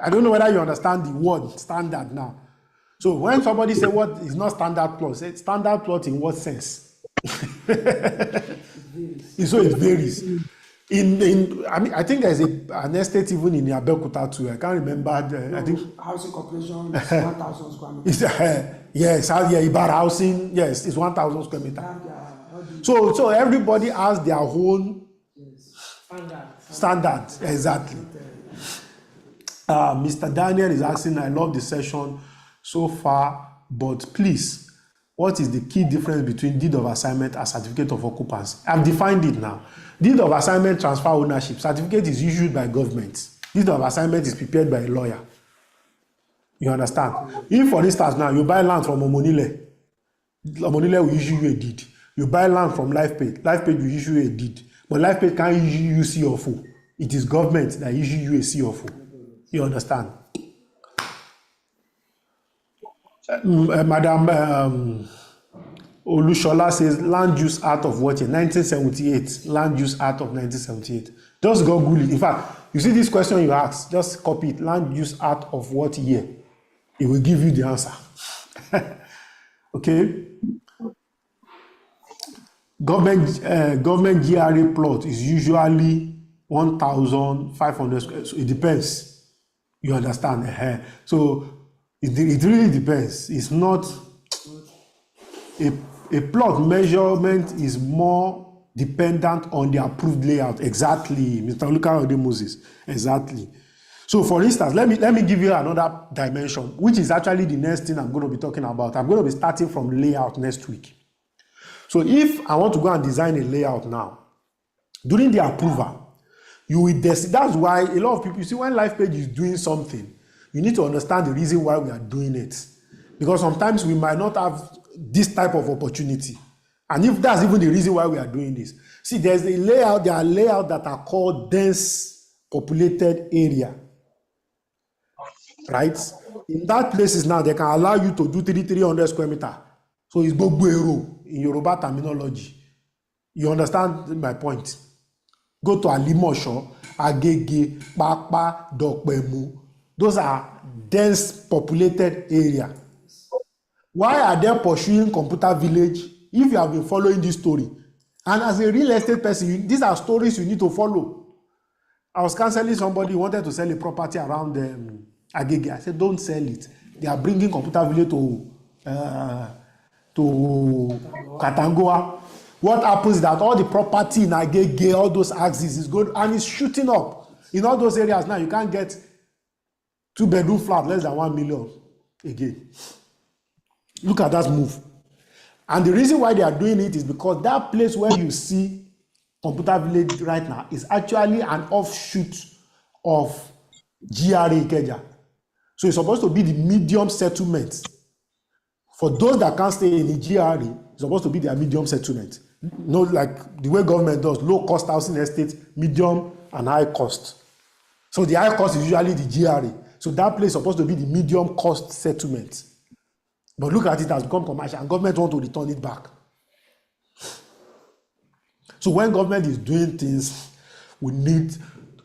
I don't know whether you understand the word standard now. So when somebody say what is not standard plot, say standard plot in what sense? So it varies. I think there's an estate even in Abeokuta too. I can't remember. I think
housing corporation is 1,000 square meters.
Yes, Ibar housing. Yes, it's 1,000 square meter. So everybody has their own standard. Exactly. Mr. Daniel is asking, I love the session so far, but please, what is the key difference between deed of assignment and certificate of occupancy? I've defined it now. Deed of assignment transfer ownership. Certificate is issued by government. Deed of assignment is prepared by a lawyer. You understand? If, for instance, now you buy land from Omonile will issue you a deed. You buy land from Lifepage will issue you a deed. But Lifepage can't issue you C of O. It is government that issue you a C of O. You understand? Madam Olushola says Land Use Act of what year? 1978. Land Use Act of 1978. Just Google it. In fact, you see this question you asked, just copy it. Land Use Act of what year? It will give you the answer. Okay? Government GRA plot is usually 1,500 square. So it depends. You understand? So it really depends. It's not a plot measurement is more dependent on the approved layout. Exactly, Mr. Oluka Moses. Exactly. So, for instance, let me give you another dimension, which is actually the next thing I'm going to be talking about. I'm going to be starting from layout next week. So, if I want to go and design a layout now, during the approval, you will that's why a lot of people, you see, when Lifepage is doing something, you need to understand the reason why we are doing it. Because sometimes we might not have this type of opportunity. And if that's even the reason why we are doing this. See, there are layouts that are called dense populated area. Right? In that places now, they can allow you to do 300 square meter. So it's Gbogbo in Yoruba terminology. You understand my point? Go to Alimosho, Agege, Papa, Dokpemu. Those are dense populated area. Why are they pursuing computer village? If you have been following this story, and as a real estate person, these are stories you need to follow. I was counseling somebody who wanted to sell a property around Agege. I said, don't sell it. They are bringing computer village to Katangoa. What happens is that all the property in Agege, all those axes is good and it's shooting up. In all those areas now, you can't get 2-bedroom flat less than 1 million again. Look at that move. And the reason why they are doing it is because that place where you see Computer Village right now is actually an offshoot of GRA Ikeja. So it's supposed to be the medium settlement. For those that can't stay in the GRA, it's supposed to be their medium settlement. No, like the way government does, low cost housing estate, medium and high cost. So the high cost is usually the GRA. So that place is supposed to be the medium cost settlement. But look at it, has become commercial and government want to return it back. So when government is doing things, we need,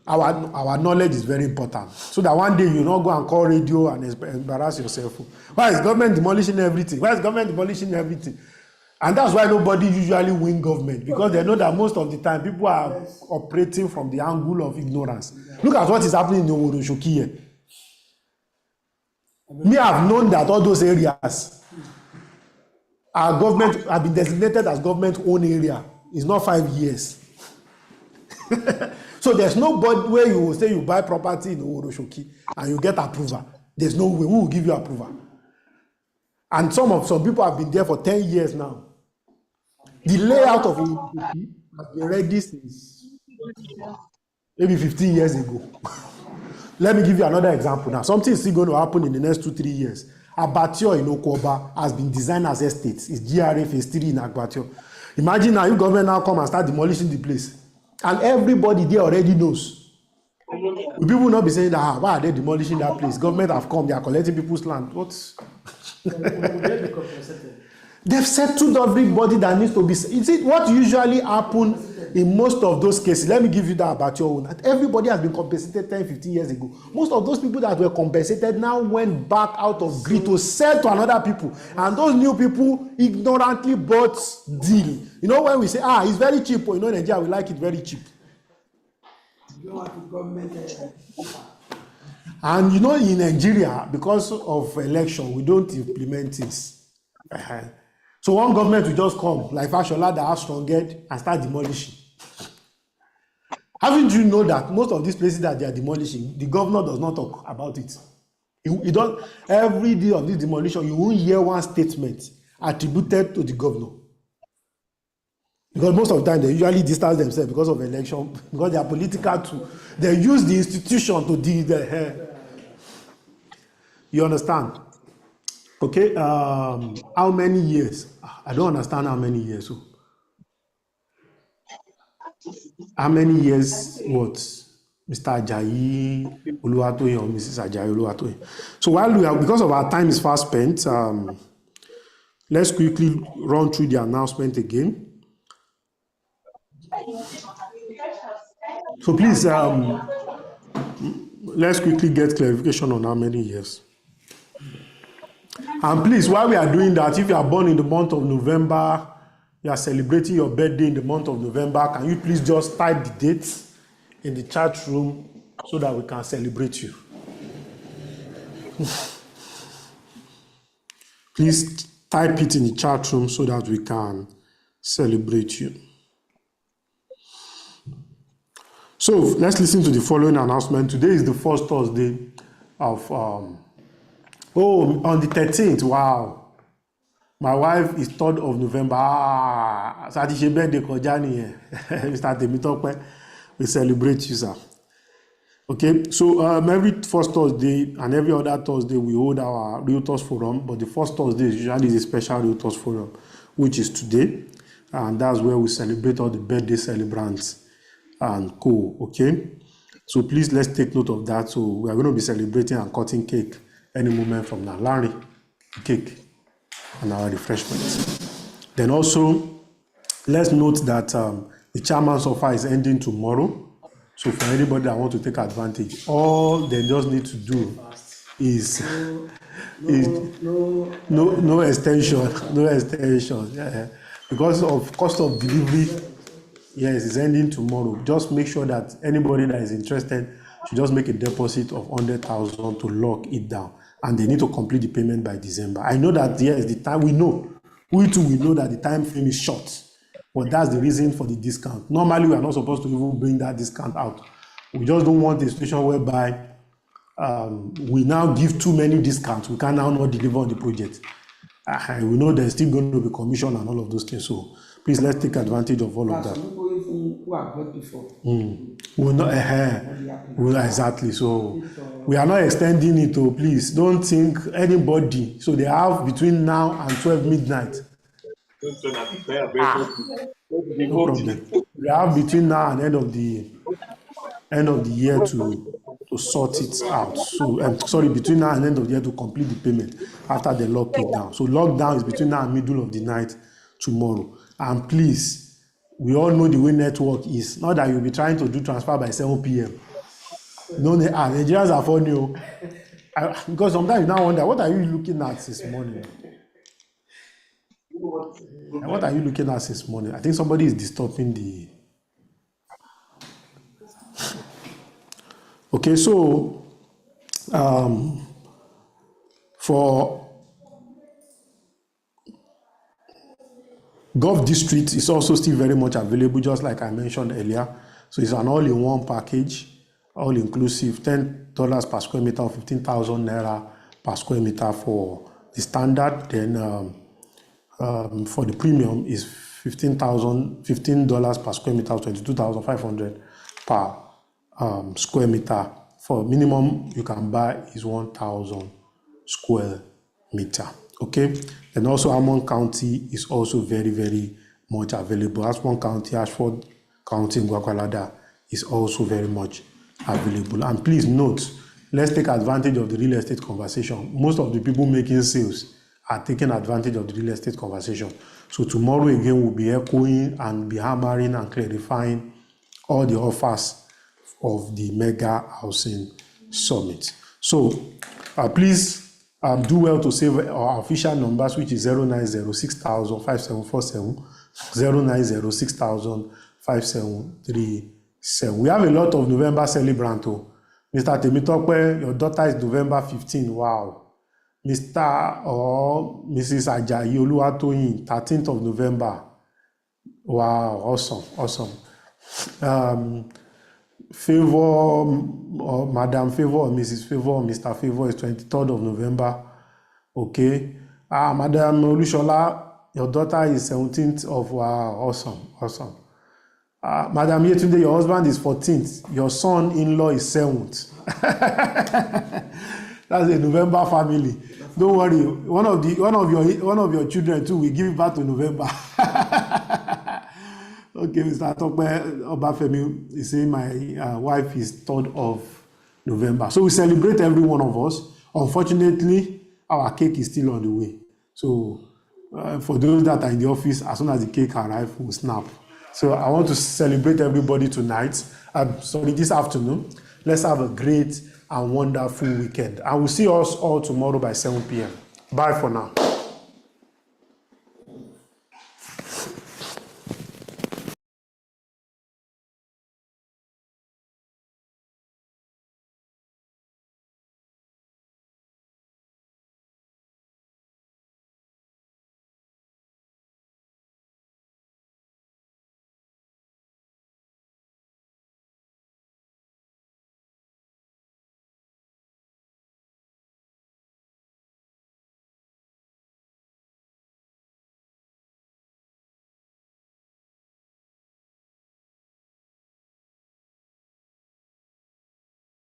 our knowledge is very important. So that one day you not go and call radio and embarrass yourself. Why is government demolishing everything? Why is government demolishing everything? And that's why nobody usually win government, because they know that most of the time people are operating from the angle of ignorance. Look at what is happening in Oworoshoki here. Me, I've known that all those areas our government have been designated as government-owned area. It's not 5 years. So there's nobody where you will say you buy property in Oworoshoki and you get approval. There's no way. Who will give you approval? And some people have been there for 10 years now. The layout of Oworoshoki has been ready since maybe 15 years ago. Let me give you another example now. Something is still going to happen in the next 2-3 years. Abattoir in Okoba has been designed as estates. It's GRA phase 3 in Abattoir. Imagine now if government now come and start demolishing the place. And everybody there already knows. People will not be saying that, why are they demolishing that place? Government have come, they are collecting people's land. What? They've settled everybody that needs to be. You see, what usually happens in most of those cases, let me give you that about your own. Everybody has been compensated 10-15 years ago. Most of those people that were compensated now went back out of greed to sell to another people. And those new people ignorantly bought deal. You know, when we say, it's very cheap, in Nigeria, we like it very cheap.
You want the government.
And in Nigeria, because of election, we don't implement this. So one government will just come, like Fashola, that has strong head, and start demolishing. Haven't you know that most of these places that they are demolishing, the governor does not talk about it? He don't. Every day of this demolition, you won't hear one statement attributed to the governor. Because most of the time, they usually distance themselves because of election, because they are political too. They use the institution to deal their hair. You understand? Okay, how many years? I don't understand how many years. So, how many years what? Mr. Ajayi Oluwatoyin or Mrs. Ajayi Oluwatoyin. So while we are, because of our time is fast spent, let's quickly run through the announcement again. So please, let's quickly get clarification on how many years. And please, while we are doing that, if you are born in the month of November, you are celebrating your birthday in the month of November, can you please just type the dates in the chat room so that we can celebrate you? Please type it in the chat room so that we can celebrate you. So let's listen to the following announcement. Today is the first Thursday of, on the 13th, wow. My wife is 3rd of November. Satishe birthday kọjá nìyẹn. Mr. Temitope, we celebrate you, sir. Okay, so every first Thursday and every other Thursday we hold our Realtors Forum, but the first Thursday is usually the special Realtors Forum, which is today, and that's where we celebrate all the birthday celebrants and co. Okay, so please let's take note of that. So we are going to be celebrating and cutting cake any moment from now. Larry, cake and our refreshments. Then also, let's note that the chairman's offer is ending tomorrow. So for anybody that want to take advantage, all they just need to do is no extension, yeah. Because of cost of delivery. Yes, it's ending tomorrow. Just make sure that anybody that is interested should just make a deposit of 100,000 to lock it down, and they need to complete the payment by December. I know that yes, the time we know that the time frame is short, but that's the reason for the discount. Normally, we are not supposed to even bring that discount out. We just don't want a situation whereby we now give too many discounts. We can now not deliver on the project. We know there's still going to be commission and all of those things. So please let's take advantage of all of that.
Who have bought before.
We're not, exactly. So we are not extending it. Oh, please don't think anybody. So they have between now and 12 midnight. No problem. We have between now and end of the year to sort it out. So between now and end of the year to complete the payment after they lock it down. So lockdown is between now and middle of the night tomorrow. And please, we all know the way network is. Not that you'll be trying to do transfer by 7 p.m. No, Nigerians are funny. Because sometimes you now wonder, what are you looking at this morning? What are you looking at this morning? I think somebody is disturbing the... Okay, so for Gulf District is also still very much available, just like I mentioned earlier. So it's an all-in-one package, all-inclusive, $10 per square meter or 15,000 naira per square meter for the standard. Then for the premium is $15 per square meter, 22,500 per square meter. For minimum you can buy is 1,000 square meter. Okay, and also Amon County is also very, very much available. Aswan County, Ashford County, Gwagwalada is also very much available. And please note, let's take advantage of the real estate conversation. Most of the people making sales are taking advantage of the real estate conversation. So tomorrow again, we'll be echoing and be hammering and clarifying all the offers of the Mega Housing Summit. So please do well to save our official numbers, which is 09060005747, 09060005737. We have a lot of November celebrant. Mr. Temitope, your daughter is November 15. Wow. Mr. or Mrs. Ajayi Oluwatoyin, 13th of November. Wow, awesome. Favor, or Madam Favor, or Mrs. Favor, or Mr. Favor is 23rd of November. Okay. Madam Olushola, your daughter is 17th of, wow, awesome. Madam Yetunde, your husband is 14th. Your son-in-law is 7th. That's a November family. Don't worry. One of your children too will give birth to November. Okay. Okay, Mr. Tope Obafemi is saying my wife is 3rd of November. So we celebrate every one of us. Unfortunately, our cake is still on the way. So for those that are in the office, as soon as the cake arrives, we'll snap. So I want to celebrate everybody tonight. Sorry, this afternoon. Let's have a great and wonderful weekend. And we'll see us all tomorrow by 7 p.m. Bye for now.